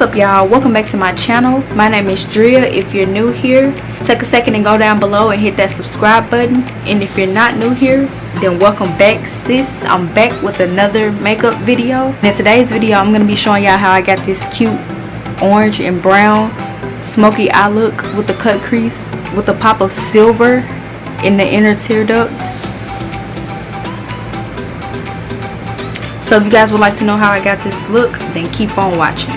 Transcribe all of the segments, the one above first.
up, y'all? Welcome back to my channel. My name is Juvia. If you're new here, take a second and go down below and hit that subscribe button. And if you're not new here, then welcome back, sis. I'm back with another makeup video. In today's video, I'm going to be showing y'all how I got this cute orange and brown smoky eye look with the cut crease with a pop of silver in the inner tear duct. So if you guys would like to know how I got this look, then keep on watching.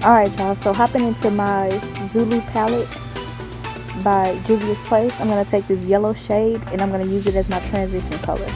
Alright y'all, so hopping into my Zulu palette by Juvia's Place, I'm going to take this yellow shade and I'm going to use it as my transition color.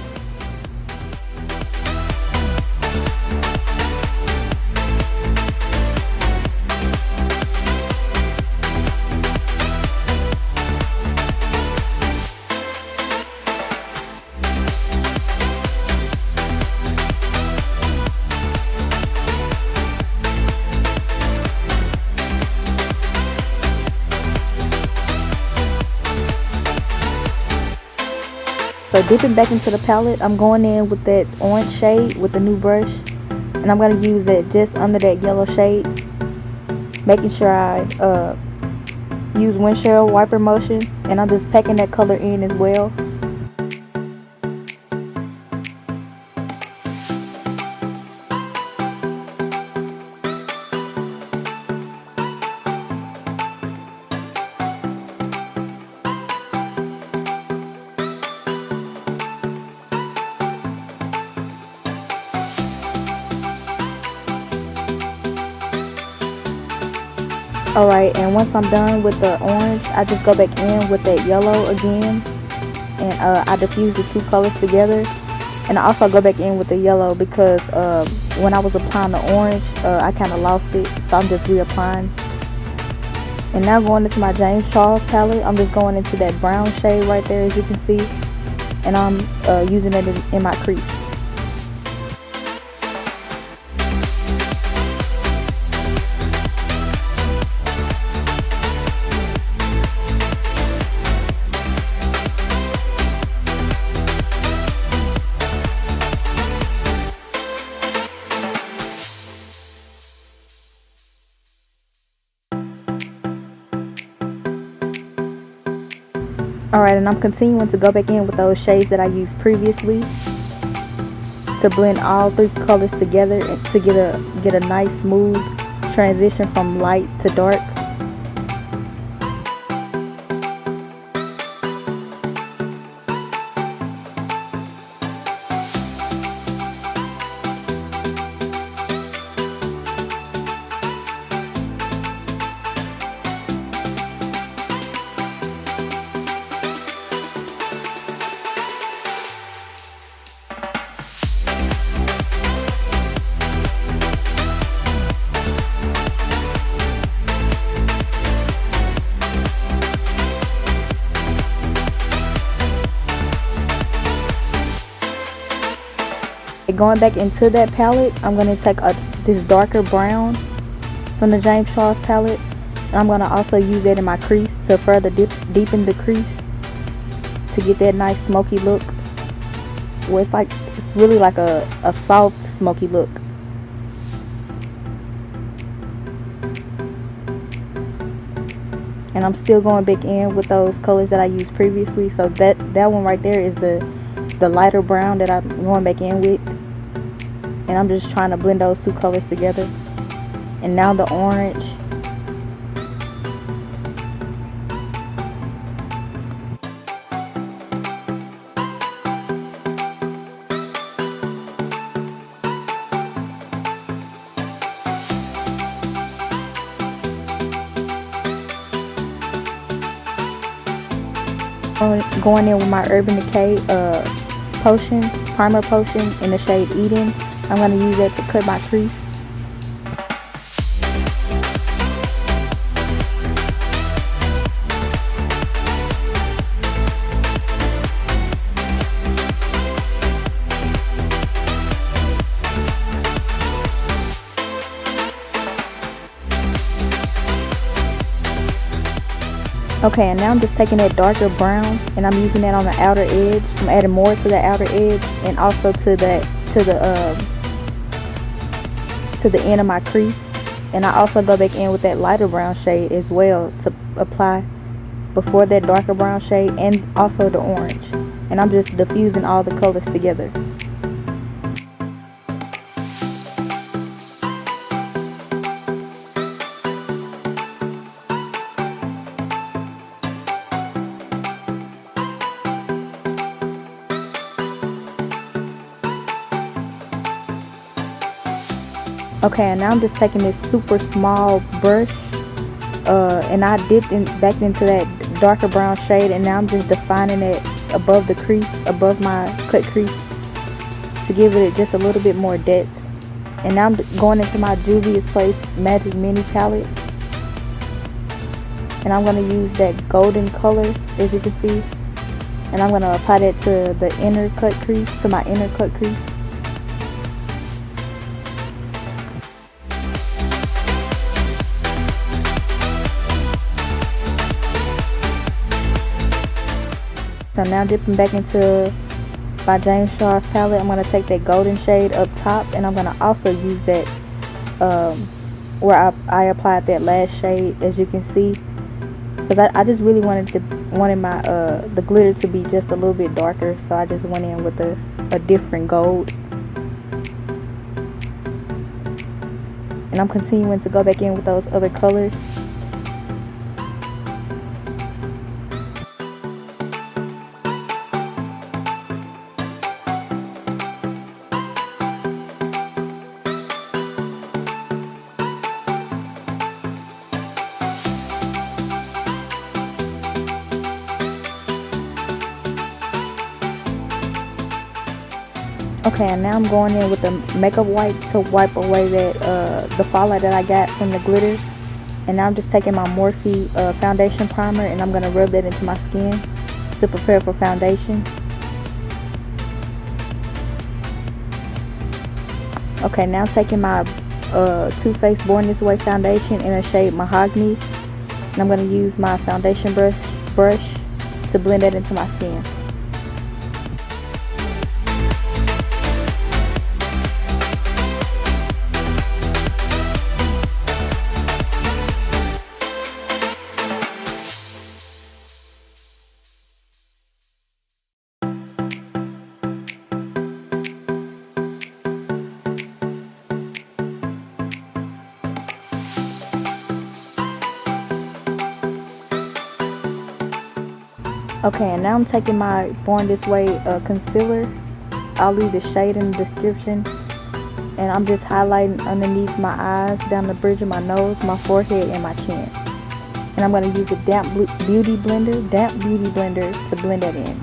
So dipping back into the palette, I'm going in with that orange shade with the new brush. And I'm going to use it just under that yellow shade. Making sure I use windshield wiper motions. And I'm just packing that color in as well. Alright, and once I'm done with the orange, I just go back in with that yellow again. And I diffuse the two colors together. And I also go back in with the yellow because when I was applying the orange, I kind of lost it. So I'm just reapplying. And now going into my James Charles palette, I'm just going into that brown shade right there, as you can see. And I'm using it in my crease. Alright, and I'm continuing to go back in with those shades that I used previously to blend all three colors together and to get a nice smooth transition from light to dark. Going back into that palette, I'm going to take this darker brown from the James Charles palette, and I'm going to also use that in my crease to further deepen the crease to get that nice smoky look. Where it's really like a soft smoky look. And I'm still going back in with those colors that I used previously. So that one right there is the lighter brown that I'm going back in with. And I'm just trying to blend those two colors together. And now the orange. Going in with my Urban Decay primer potion in the shade Eden. I'm going to use that to cut my crease. Okay, and now I'm just taking that darker brown and I'm using that on the outer edge. I'm adding more to the outer edge and also to the end of my crease. And I also go back in with that lighter brown shade as well to apply before that darker brown shade and also the orange. And I'm just diffusing all the colors together. Okay, and now I'm just taking this super small brush and I dipped back into that darker brown shade, and now I'm just defining it above the crease, above my cut crease, to give it just a little bit more depth. And now I'm going into my Juvia's Place Magic Mini palette, and I'm going to use that golden color, as you can see, and I'm going to apply that to the inner cut crease, to my inner cut crease. So now dipping back into my James Charles palette, I'm going to take that golden shade up top, and I'm going to also use that where I applied that last shade, as you can see, because I just really wanted my the glitter to be just a little bit darker, so I just went in with a different gold. And I'm continuing to go back in with those other colors. Okay, and now I'm going in with the makeup wipe to wipe away that the fallout that I got from the glitter. And now I'm just taking my Morphe foundation primer, and I'm going to rub that into my skin to prepare for foundation. Okay, now I'm taking my Too Faced Born This Way foundation in a shade Mahogany, and I'm going to use my foundation brush to blend that into my skin. Okay, and now I'm taking my Born This Way concealer. I'll leave the shade in the description. And I'm just highlighting underneath my eyes, down the bridge of my nose, my forehead, and my chin. And I'm going to use a damp beauty blender to blend that in.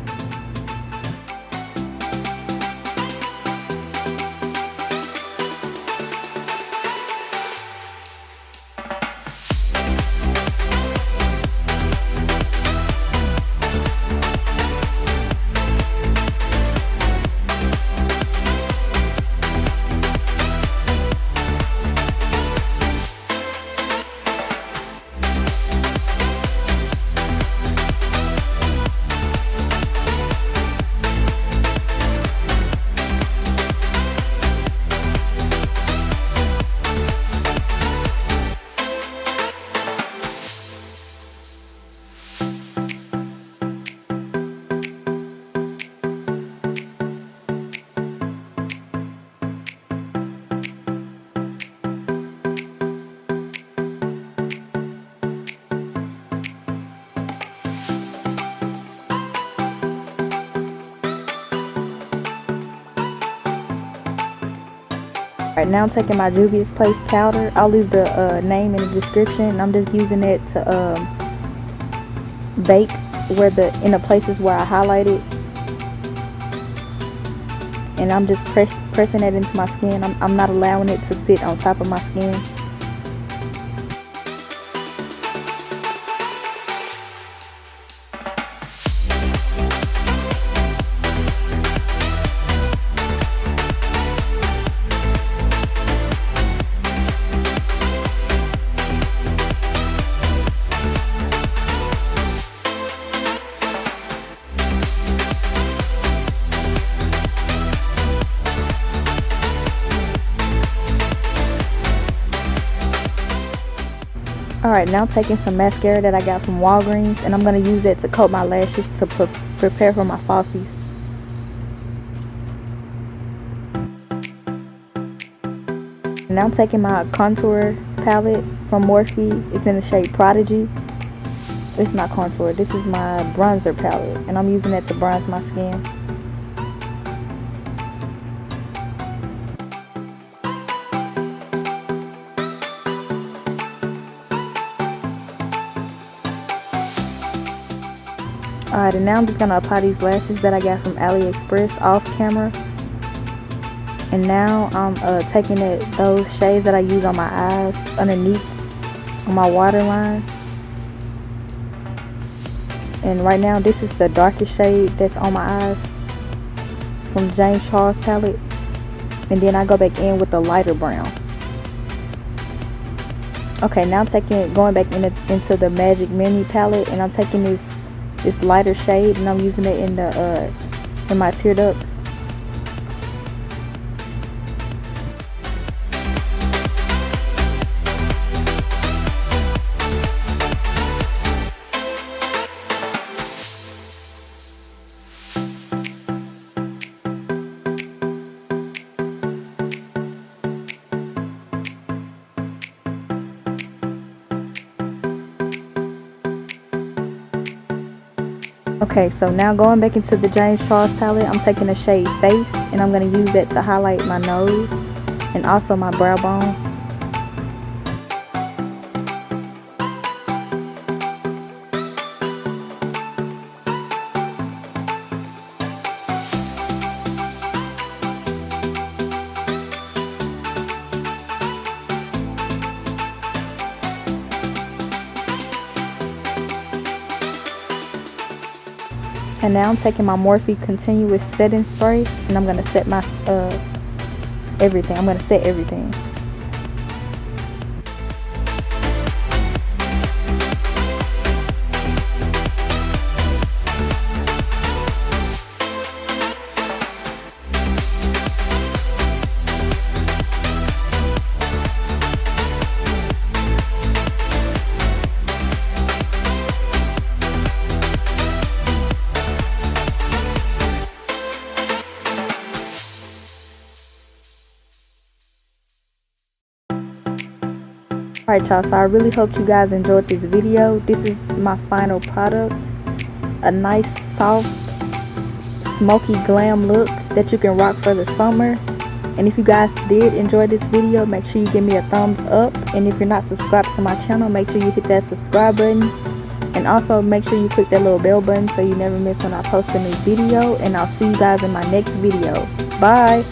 Alright, now I'm taking my Juvia's Place powder. I'll leave the name in the description. I'm just using it to bake in the places where I highlighted. And I'm just pressing it into my skin. I'm not allowing it to sit on top of my skin. Alright, now I'm taking some mascara that I got from Walgreens, and I'm going to use that to coat my lashes to prepare for my falsies. Now I'm taking my contour palette from Morphe. It's in the shade Prodigy. It's not contour. This is my bronzer palette, and I'm using that to bronze my skin. Alright, and now I'm just going to apply these lashes that I got from AliExpress off camera. And now I'm taking those shades that I use on my eyes underneath on my waterline. And right now this is the darkest shade that's on my eyes from James Charles palette. And then I go back in with the lighter brown. Okay, now I'm going back into the Magic Mini palette, and I'm taking this lighter shade, and I'm using it in my tear ducts. Okay, so now going back into the James Charles palette, I'm taking the shade Face, and I'm going to use that to highlight my nose and also my brow bone. And now I'm taking my Morphe Continuous Setting Spray, and I'm going to set my everything. I'm going to set everything. Alright y'all, so I really hope you guys enjoyed this video. This is my final product. A nice, soft, smoky glam look that you can rock for the summer. And if you guys did enjoy this video, make sure you give me a thumbs up. And if you're not subscribed to my channel, make sure you hit that subscribe button. And also make sure you click that little bell button so you never miss when I post a new video. And I'll see you guys in my next video. Bye!